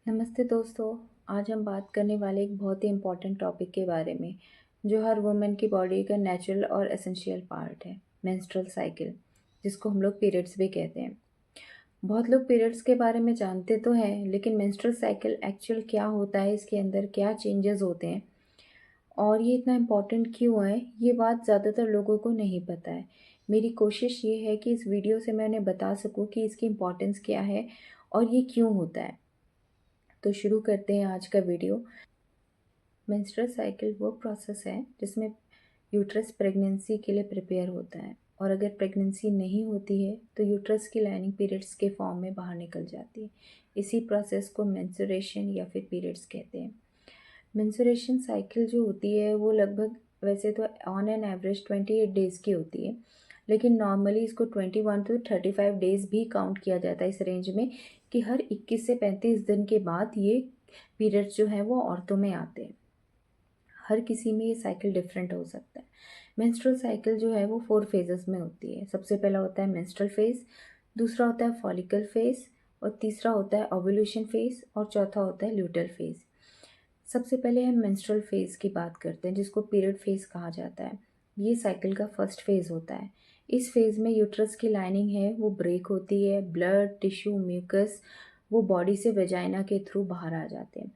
नमस्ते दोस्तों। आज हम बात करने वाले एक बहुत ही इम्पोर्टेंट टॉपिक के बारे में जो हर वुमेन की बॉडी का नेचुरल और एसेंशियल पार्ट है, मेंस्ट्रुअल साइकिल, जिसको हम लोग पीरियड्स भी कहते हैं। बहुत लोग पीरियड्स के बारे में जानते तो हैं, लेकिन मेंस्ट्रुअल साइकिल एक्चुअल क्या होता है, इसके अंदर क्या चेंजेस होते हैं और ये इतना इम्पोर्टेंट क्यों है, ये बात ज़्यादातर लोगों को नहीं पता है। मेरी कोशिश ये है कि इस वीडियो से मैं उन्हें बता सकूं कि इसकी इम्पोर्टेंस क्या है और ये क्यों होता है। तो शुरू करते हैं आज का वीडियो। मेंस्ट्रुअल साइकिल वो प्रोसेस है जिसमें यूट्रस प्रेगनेंसी के लिए प्रिपेयर होता है, और अगर प्रेगनेंसी नहीं होती है तो यूट्रस की लाइनिंग पीरियड्स के फॉर्म में बाहर निकल जाती है। इसी प्रोसेस को मेंस्ट्रुएशन या फिर पीरियड्स कहते हैं। मेंस्ट्रुएशन साइकिल जो होती है वो लगभग, वैसे तो ऑन एन एवरेज 28 डेज़ की होती है, लेकिन नॉर्मली इसको 21 to 35 डेज़ भी काउंट किया जाता है इस रेंज में, कि हर 21 से 35 दिन के बाद ये पीरियड्स जो हैं वो औरतों में आते हैं। हर किसी में ये साइकिल डिफरेंट हो सकता है। मेंस्ट्रुअल साइकिल जो है वो 4 फेजेस में होती है। सबसे पहला होता है मेंस्ट्रुअल फेज, दूसरा होता है फॉलिकल फेज, और तीसरा होता है ओव्यूलेशन फेज, और चौथा होता है ल्यूटल फेज। सबसे पहले हम मेंस्ट्रुअल फेज की बात करते हैं, जिसको पीरियड फेज कहा जाता है। ये साइकिल का फर्स्ट फेज होता है। इस फेज में यूट्रस की लाइनिंग है वो ब्रेक होती है, ब्लड, टिश्यू, म्यूकस वो बॉडी से वेजाइना के थ्रू बाहर आ जाते हैं।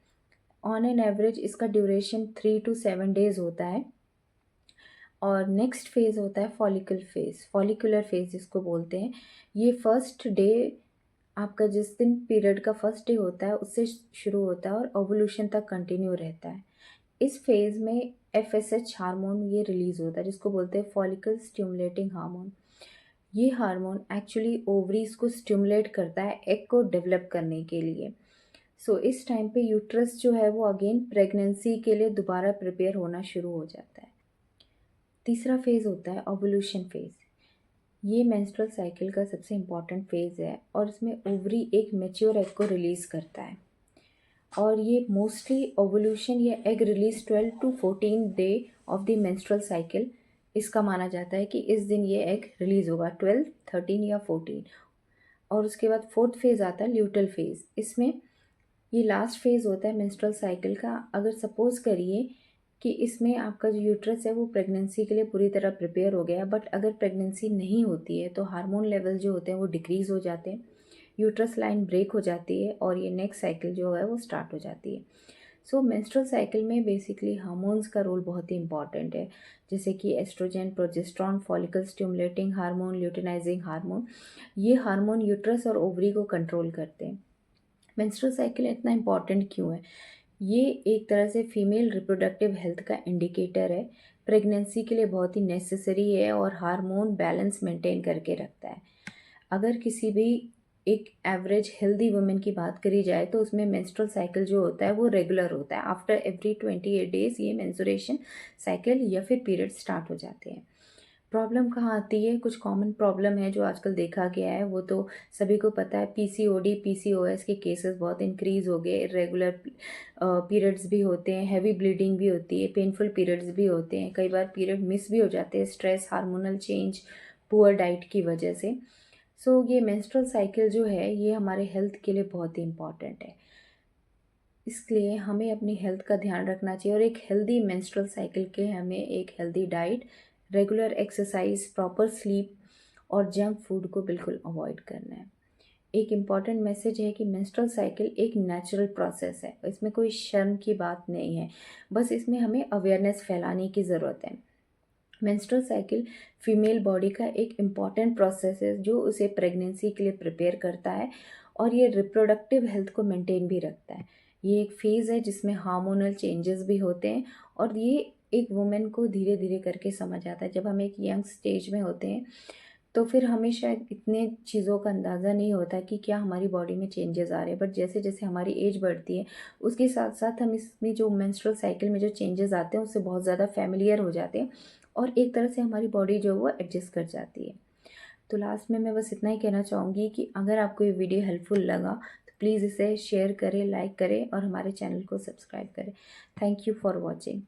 ऑन एन एवरेज इसका ड्यूरेशन 3 to 7 डेज होता है। और नेक्स्ट फेज़ होता है फॉलिकल फेज़, फॉलिकुलर फेज़ जिसको बोलते हैं। ये फर्स्ट डे, आपका जिस दिन पीरियड का फर्स्ट डे होता है उससे शुरू होता है और ओवुलेशन तक कंटिन्यू रहता है। इस फेज़ में एफएसएच हार्मोन ये रिलीज़ होता है, जिसको बोलते हैं फॉलिकल स्टिमुलेटिंग हार्मोन। ये हार्मोन एक्चुअली ओवरीज को स्टिमुलेट करता है एग को डेवलप करने के लिए। इस टाइम पे यूट्रस जो है वो अगेन प्रेगनेंसी के लिए दोबारा प्रिपेयर होना शुरू हो जाता है। तीसरा फेज़ होता है ओवुलेशन फेज़। ये मेंस्ट्रुअल साइकिल का सबसे इम्पॉर्टेंट फेज़ है और इसमें ओवरी एक मैच्योर एग को रिलीज़ करता है। और ये मोस्टली ओवुलेशन या egg release 12 to 14 day of the menstrual cycle, इसका माना जाता है कि इस दिन ये एग रिलीज़ होगा, 12, 13 या 14। और उसके बाद फोर्थ फेज़ आता है ल्यूटल फेज़। इसमें ये लास्ट फेज़ होता है मेंस्ट्रुअल साइकिल का। अगर सपोज़ करिए कि इसमें आपका जो यूट्रस है वो प्रेगनेंसी के लिए पूरी तरह प्रिपेयर हो गया, बट अगर प्रेगनेंसी नहीं होती है तो हार्मोन लेवल जो होते हैं वो डिक्रीज़ हो जाते हैं, यूट्रस लाइन ब्रेक हो जाती है और ये नेक्स्ट साइकिल जो है वो स्टार्ट हो जाती है। मेंस्ट्रुअल साइकिल में बेसिकली हार्मोन्स का रोल बहुत ही इंपॉर्टेंट है, जैसे कि oestrogen, progesterone, follicle stimulating hormone, luteinising hormone. ये हार्मोन यूट्रस और ओवरी को कंट्रोल करते हैं। मेंस्ट्रुअल साइकिल इतना इम्पॉर्टेंट क्यों है? ये एक तरह से फीमेल रिप्रोडक्टिव हेल्थ का इंडिकेटर है। प्रेगनेंसी के लिए बहुत ही नेसेसरी है और हार्मोन बैलेंस मेंटेन करके रखता है। अगर किसी भी एक एवरेज हेल्दी वुमेन की बात करी जाए तो उसमें मेंस्ट्रुअल साइकिल जो होता है वो रेगुलर होता है। आफ्टर एवरी 28 डेज ये मेंस्ट्रुएशन साइकिल या फिर पीरियड स्टार्ट हो जाते हैं। प्रॉब्लम कहाँ आती है? कुछ कॉमन प्रॉब्लम है जो आजकल देखा गया है, वो तो सभी को पता है। पीसीओडी, पीसीओएस के केसेस बहुत इंक्रीज़ हो गए। इरेगुलर पीरियड्स भी होते हैं, हैवी ब्लीडिंग भी होती है, पेनफुल पीरियड्स भी होते हैं, कई बार पीरियड मिस भी हो जाते हैं, stress, hormonal change, poor diet की वजह से। ये मेंस्ट्रुअल साइकिल जो है ये हमारे हेल्थ के लिए बहुत ही इम्पॉर्टेंट है। इसलिए हमें अपनी हेल्थ का ध्यान रखना चाहिए, और एक हेल्दी मेंस्ट्रुअल साइकिल के हमें एक healthy diet, regular exercise, proper sleep और जंक फूड को बिल्कुल अवॉइड करना है। एक इम्पॉर्टेंट मैसेज है कि मेंस्ट्रुअल साइकिल एक नेचुरल प्रोसेस है, इसमें कोई शर्म की बात नहीं है, बस इसमें हमें अवेयरनेस फैलाने की ज़रूरत है। मेंस्ट्रुअल साइकिल फीमेल बॉडी का एक इम्पॉर्टेंट प्रोसेस है जो उसे प्रेगनेंसी के लिए प्रिपेयर करता है, और ये रिप्रोडक्टिव हेल्थ को मेंटेन भी रखता है। ये एक फेज़ है जिसमें हार्मोनल चेंजेस भी होते हैं, और ये एक वुमेन को धीरे धीरे करके समझ आता है। जब हम एक यंग स्टेज में होते हैं तो फिर हमें शायद इतने चीज़ों का अंदाज़ा नहीं होता कि क्या हमारी बॉडी में चेंजेस आ रहे हैं, बट जैसे जैसे हमारी एज बढ़ती है उसके साथ साथ हम इसमें जो मेंस्ट्रुअल साइकिल में जो चेंजेस आते हैं उससे बहुत ज़्यादा फैमिलियर हो जाते हैं, और एक तरह से हमारी बॉडी जो है वो एडजस्ट कर जाती है। तो लास्ट में मैं बस इतना ही कहना चाहूँगी कि अगर आपको ये वीडियो हेल्पफुल लगा तो प्लीज़ इसे शेयर करें, लाइक करें और हमारे चैनल को सब्सक्राइब करें। Thank you for watching.